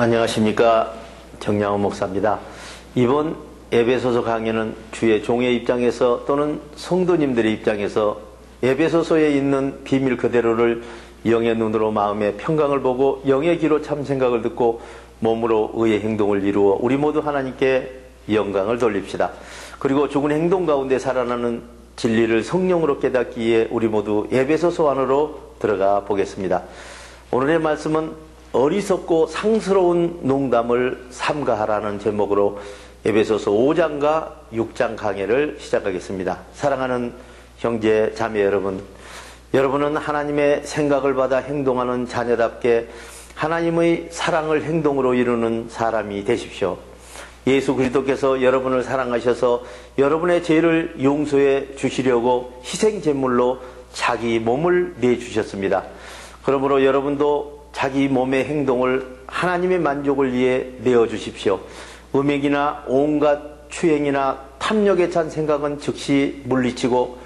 안녕하십니까. 정양호 목사입니다. 이번 에베소서 강의는 주의 종의 입장에서 또는 성도님들의 입장에서 에베소서에 있는 비밀 그대로를 영의 눈으로 마음의 평강을 보고 영의 귀로 참 생각을 듣고 몸으로 의의 행동을 이루어 우리 모두 하나님께 영광을 돌립시다. 그리고 죽은 행동 가운데 살아나는 진리를 성령으로 깨닫기에 우리 모두 에베소서 안으로 들어가 보겠습니다. 오늘의 말씀은 어리석고 상스러운 농담을 삼가하라는 제목으로 에베소서 5장과 6장 강해를 시작하겠습니다. 사랑하는 형제 자매 여러분, 여러분은 하나님의 생각을 받아 행동하는 자녀답게 하나님의 사랑을 행동으로 이루는 사람이 되십시오. 예수 그리스도께서 여러분을 사랑하셔서 여러분의 죄를 용서해 주시려고 희생제물로 자기 몸을 내주셨습니다. 그러므로 여러분도 자기 몸의 행동을 하나님의 만족을 위해 내어주십시오. 음행이나 온갖 추행이나 탐욕에 찬 생각은 즉시 물리치고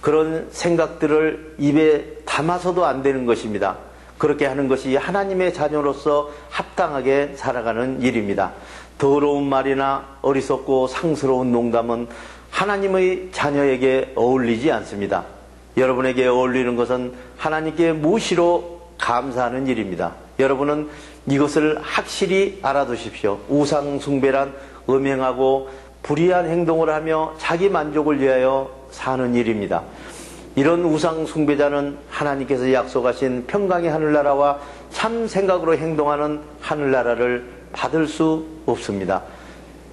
그런 생각들을 입에 담아서도 안 되는 것입니다. 그렇게 하는 것이 하나님의 자녀로서 합당하게 살아가는 일입니다. 더러운 말이나 어리석고 상스러운 농담은 하나님의 자녀에게 어울리지 않습니다. 여러분에게 어울리는 것은 하나님께 무시로 감사하는 일입니다. 여러분은 이것을 확실히 알아두십시오. 우상숭배란 음행하고 불의한 행동을 하며 자기 만족을 위하여 사는 일입니다. 이런 우상숭배자는 하나님께서 약속하신 평강의 하늘나라와 참 생각으로 행동하는 하늘나라를 받을 수 없습니다.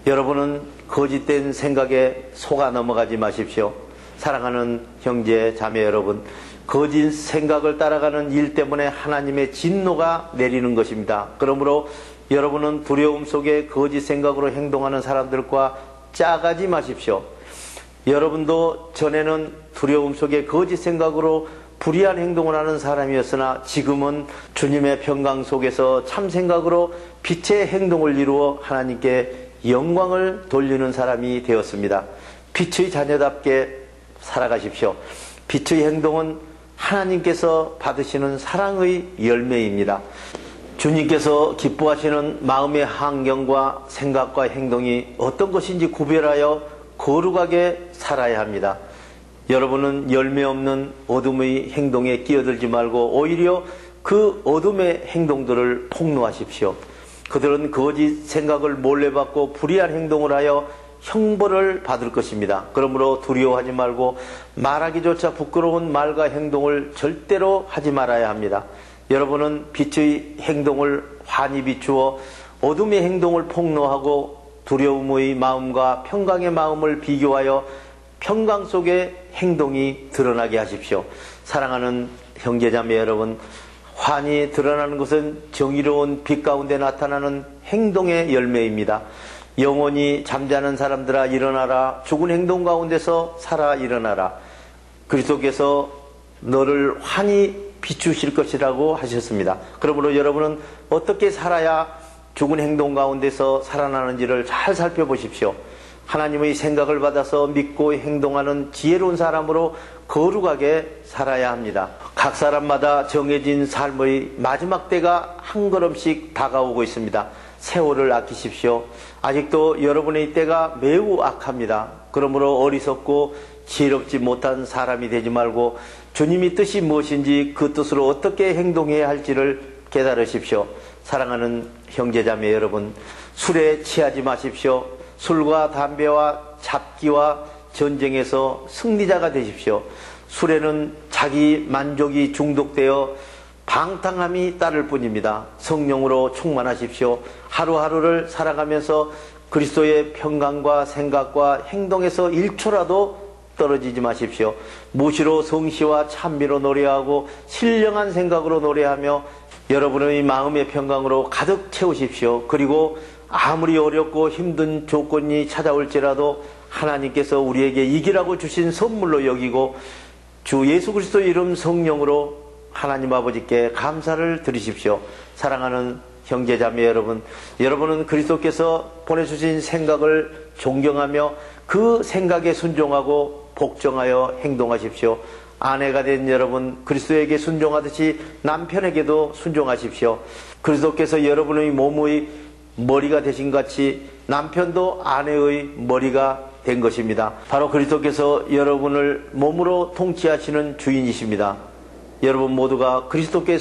여러분은 거짓된 생각에 속아 넘어가지 마십시오. 사랑하는 형제 자매 여러분, 거짓 생각을 따라가는 일 때문에 하나님의 진노가 내리는 것입니다. 그러므로 여러분은 두려움 속에 거짓 생각으로 행동하는 사람들과 짜가지 마십시오. 여러분도 전에는 두려움 속에 거짓 생각으로 불의한 행동을 하는 사람이었으나 지금은 주님의 평강 속에서 참 생각으로 빛의 행동을 이루어 하나님께 영광을 돌리는 사람이 되었습니다. 빛의 자녀답게 살아가십시오. 빛의 행동은 하나님께서 받으시는 사랑의 열매입니다. 주님께서 기뻐하시는 마음의 환경과 생각과 행동이 어떤 것인지 구별하여 거룩하게 살아야 합니다. 여러분은 열매 없는 어둠의 행동에 끼어들지 말고 오히려 그 어둠의 행동들을 폭로하십시오. 그들은 거짓 생각을 몰래 받고 불의한 행동을 하여 형벌을 받을 것입니다. 그러므로 두려워하지 말고 말하기조차 부끄러운 말과 행동을 절대로 하지 말아야 합니다. 여러분은 빛의 행동을 환히 비추어 어둠의 행동을 폭로하고 두려움의 마음과 평강의 마음을 비교하여 평강 속의 행동이 드러나게 하십시오. 사랑하는 형제자매 여러분, 환히 드러나는 것은 정의로운 빛 가운데 나타나는 행동의 열매입니다. 영원히 잠자는 사람들아 일어나라. 죽은 행동 가운데서 살아 일어나라. 그리스도께서 너를 환히 비추실 것이라고 하셨습니다. 그러므로 여러분은 어떻게 살아야 죽은 행동 가운데서 살아나는지를 잘 살펴보십시오. 하나님의 생각을 받아서 믿고 행동하는 지혜로운 사람으로 거룩하게 살아야 합니다. 각 사람마다 정해진 삶의 마지막 때가 한 걸음씩 다가오고 있습니다. 세월을 아끼십시오. 아직도 여러분의 때가 매우 악합니다. 그러므로 어리석고 지혜롭지 못한 사람이 되지 말고 주님의 뜻이 무엇인지 그 뜻으로 어떻게 행동해야 할지를 깨달으십시오. 사랑하는 형제자매 여러분, 술에 취하지 마십시오. 술과 담배와 잡기와 전쟁에서 승리자가 되십시오. 술에는 자기 만족이 중독되어 방탕함이 따를 뿐입니다. 성령으로 충만하십시오. 하루하루를 살아가면서 그리스도의 평강과 생각과 행동에서 1초라도 떨어지지 마십시오. 무시로 성시와 찬미로 노래하고 신령한 생각으로 노래하며 여러분의 마음의 평강으로 가득 채우십시오. 그리고 아무리 어렵고 힘든 조건이 찾아올지라도 하나님께서 우리에게 이기라고 주신 선물로 여기고 주 예수 그리스도의 이름 성령으로 하나님 아버지께 감사를 드리십시오. 사랑하는 형제자매 여러분, 여러분은 그리스도께서 보내주신 생각을 존경하며 그 생각에 순종하고 복종하여 행동하십시오. 아내가 된 여러분, 그리스도에게 순종하듯이 남편에게도 순종하십시오. 그리스도께서 여러분의 몸의 머리가 되신 같이 남편도 아내의 머리가 된 것입니다. 바로 그리스도께서 여러분을 몸으로 통치하시는 주인이십니다. 여러분 모두가 그리스도께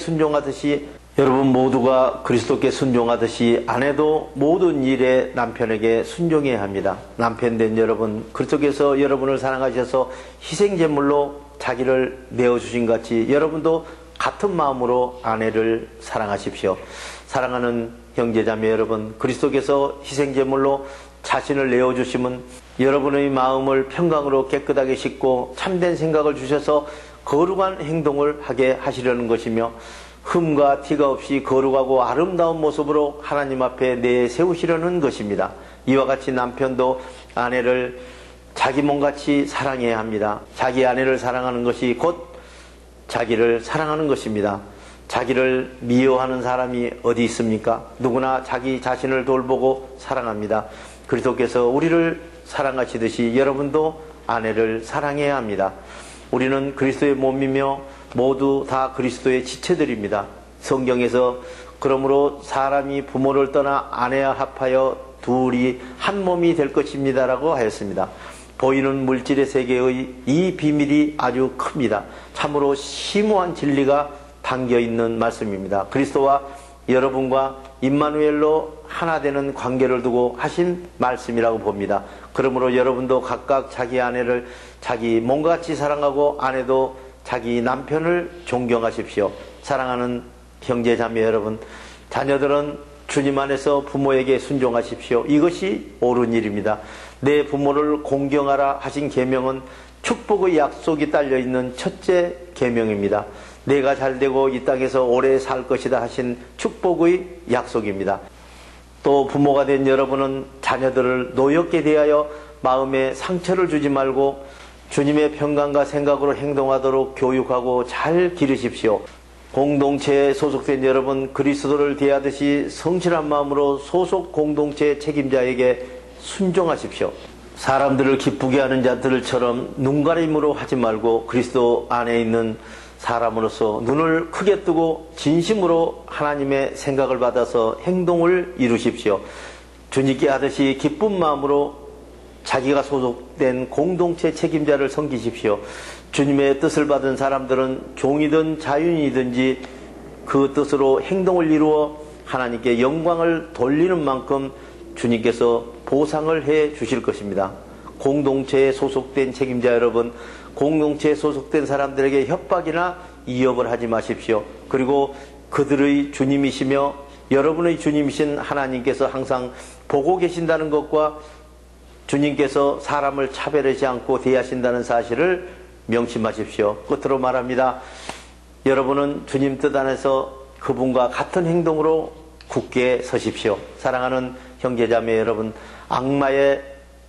순종하듯이 아내도 모든 일에 남편에게 순종해야 합니다. 남편 된 여러분, 그리스도께서 여러분을 사랑하셔서 희생제물로 자기를 내어주신 같이 여러분도 같은 마음으로 아내를 사랑하십시오. 사랑하는 형제자매 여러분, 그리스도께서 희생제물로 자신을 내어주심은 여러분의 마음을 평강으로 깨끗하게 씻고 참된 생각을 주셔서 거룩한 행동을 하게 하시려는 것이며, 흠과 티가 없이 거룩하고 아름다운 모습으로 하나님 앞에 내세우시려는 것입니다. 이와 같이 남편도 아내를 자기 몸같이 사랑해야 합니다. 자기 아내를 사랑하는 것이 곧 자기를 사랑하는 것입니다. 자기를 미워하는 사람이 어디 있습니까? 누구나 자기 자신을 돌보고 사랑합니다. 그리스도께서 우리를 사랑하시듯이 여러분도 아내를 사랑해야 합니다. 우리는 그리스도의 몸이며 모두 다 그리스도의 지체들입니다. 성경에서 그러므로 사람이 부모를 떠나 아내와 합하여 둘이 한 몸이 될 것입니다 라고 하였습니다. 보이는 물질의 세계의 이 비밀이 아주 큽니다. 참으로 심오한 진리가 담겨있는 말씀입니다. 그리스도와 여러분과 임마누엘로 하나 되는 관계를 두고 하신 말씀이라고 봅니다. 그러므로 여러분도 각각 자기 아내를 자기 몸같이 사랑하고 아내도 자기 남편을 존경하십시오. 사랑하는 형제 자매 여러분, 자녀들은 주님 안에서 부모에게 순종하십시오. 이것이 옳은 일입니다. 내 부모를 공경하라 하신 계명은 축복의 약속이 딸려있는 첫째 계명입니다. 내가 잘되고 이 땅에서 오래 살 것이다 하신 축복의 약속입니다. 또 부모가 된 여러분은 자녀들을 노엽게 대하여 마음에 상처를 주지 말고 주님의 평강과 생각으로 행동하도록 교육하고 잘 기르십시오. 공동체에 소속된 여러분, 그리스도를 대하듯이 성실한 마음으로 소속 공동체 책임자에게 순종하십시오. 사람들을 기쁘게 하는 자들처럼 눈가림으로 하지 말고 그리스도 안에 있는 사람으로서 눈을 크게 뜨고 진심으로 하나님의 생각을 받아서 행동을 이루십시오. 주님께 하듯이 기쁜 마음으로 자기가 소속된 공동체 책임자를 섬기십시오. 주님의 뜻을 받은 사람들은 종이든 자유인이든지 그 뜻으로 행동을 이루어 하나님께 영광을 돌리는 만큼 주님께서 보상을 해 주실 것입니다. 공동체에 소속된 책임자 여러분, 공동체에 소속된 사람들에게 협박이나 이협을 하지 마십시오. 그리고 그들의 주님이시며 여러분의 주님이신 하나님께서 항상 보고 계신다는 것과 주님께서 사람을 차별하지 않고 대하신다는 사실을 명심하십시오. 끝으로 말합니다. 여러분은 주님 뜻 안에서 그분과 같은 행동으로 굳게 서십시오. 사랑하는 형제자매 여러분, 악마의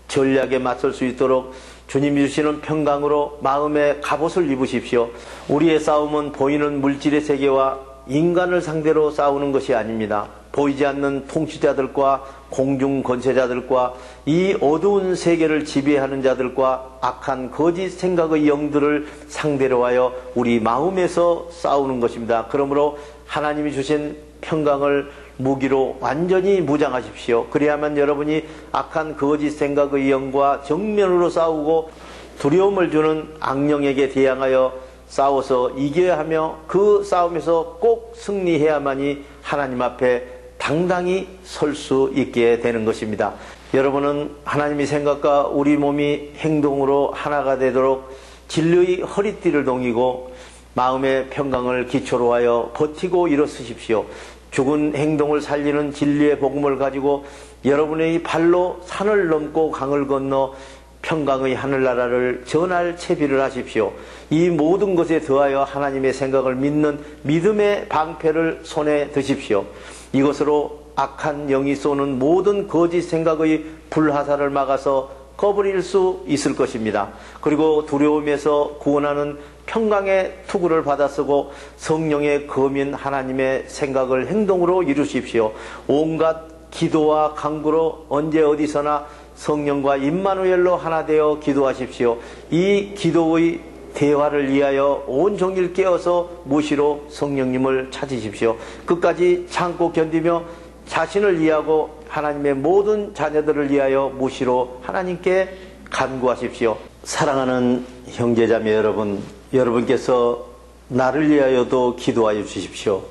전략에 맞설 수 있도록 주님이 주시는 평강으로 마음의 갑옷을 입으십시오. 우리의 싸움은 보이는 물질의 세계와 인간을 상대로 싸우는 것이 아닙니다. 보이지 않는 통치자들과 공중 권세자들과 이 어두운 세계를 지배하는 자들과 악한 거짓 생각의 영들을 상대로 하여 우리 마음에서 싸우는 것입니다. 그러므로 하나님이 주신 평강을 무기로 완전히 무장하십시오. 그래야만 여러분이 악한 거짓 생각의 영과 정면으로 싸우고 두려움을 주는 악령에게 대항하여 싸워서 이겨야 하며 그 싸움에서 꼭 승리해야만이 하나님 앞에 당당히 설 수 있게 되는 것입니다. 여러분은 하나님의 생각과 우리 몸이 행동으로 하나가 되도록 진리의 허리띠를 동이고 마음의 평강을 기초로 하여 버티고 일어서십시오. 죽은 행동을 살리는 진리의 복음을 가지고 여러분의 발로 산을 넘고 강을 건너 평강의 하늘나라를 전할 채비를 하십시오. 이 모든 것에 더하여 하나님의 생각을 믿는 믿음의 방패를 손에 드십시오. 이것으로 악한 영이 쏘는 모든 거짓 생각의 불화살을 막아서 꺼버릴 수 있을 것입니다. 그리고 두려움에서 구원하는 평강의 투구를 받아 쓰고 성령의 검인 하나님의 생각을 행동으로 이루십시오. 온갖 기도와 간구로 언제 어디서나 성령과 임마누엘로 하나 되어 기도하십시오. 이 기도의 대화를 위하여 온 종일 깨어서 무시로 성령님을 찾으십시오. 끝까지 참고 견디며 자신을 위하고 하나님의 모든 자녀들을 위하여 무시로 하나님께 간구하십시오. 사랑하는 형제자매 여러분, 여러분께서 나를 위하여도 기도하여 주십시오.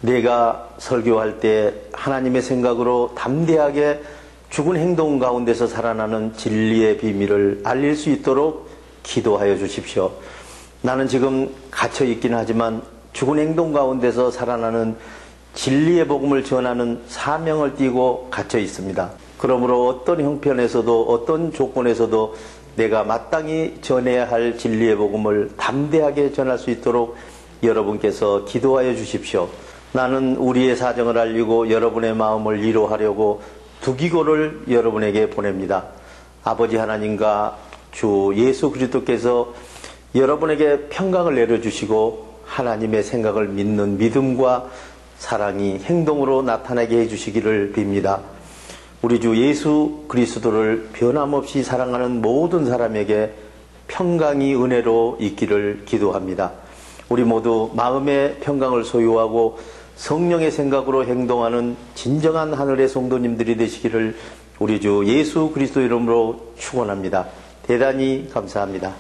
내가 설교할 때 하나님의 생각으로 담대하게 죽은 행동 가운데서 살아나는 진리의 비밀을 알릴 수 있도록 기도하여 주십시오. 나는 지금 갇혀 있긴 하지만 죽은 행동 가운데서 살아나는 진리의 복음을 전하는 사명을 띠고 갇혀 있습니다. 그러므로 어떤 형편에서도 어떤 조건에서도 내가 마땅히 전해야 할 진리의 복음을 담대하게 전할 수 있도록 여러분께서 기도하여 주십시오. 나는 우리의 사정을 알리고 여러분의 마음을 위로하려고 두 기고를 여러분에게 보냅니다. 아버지 하나님과 주 예수 그리스도께서 여러분에게 평강을 내려주시고 하나님의 생각을 믿는 믿음과 사랑이 행동으로 나타나게 해주시기를 빕니다. 우리 주 예수 그리스도를 변함없이 사랑하는 모든 사람에게 평강이 은혜로 있기를 기도합니다. 우리 모두 마음의 평강을 소유하고 성령의 생각으로 행동하는 진정한 하늘의 성도님들이 되시기를 우리 주 예수 그리스도 이름으로 축원합니다. 대단히 감사합니다.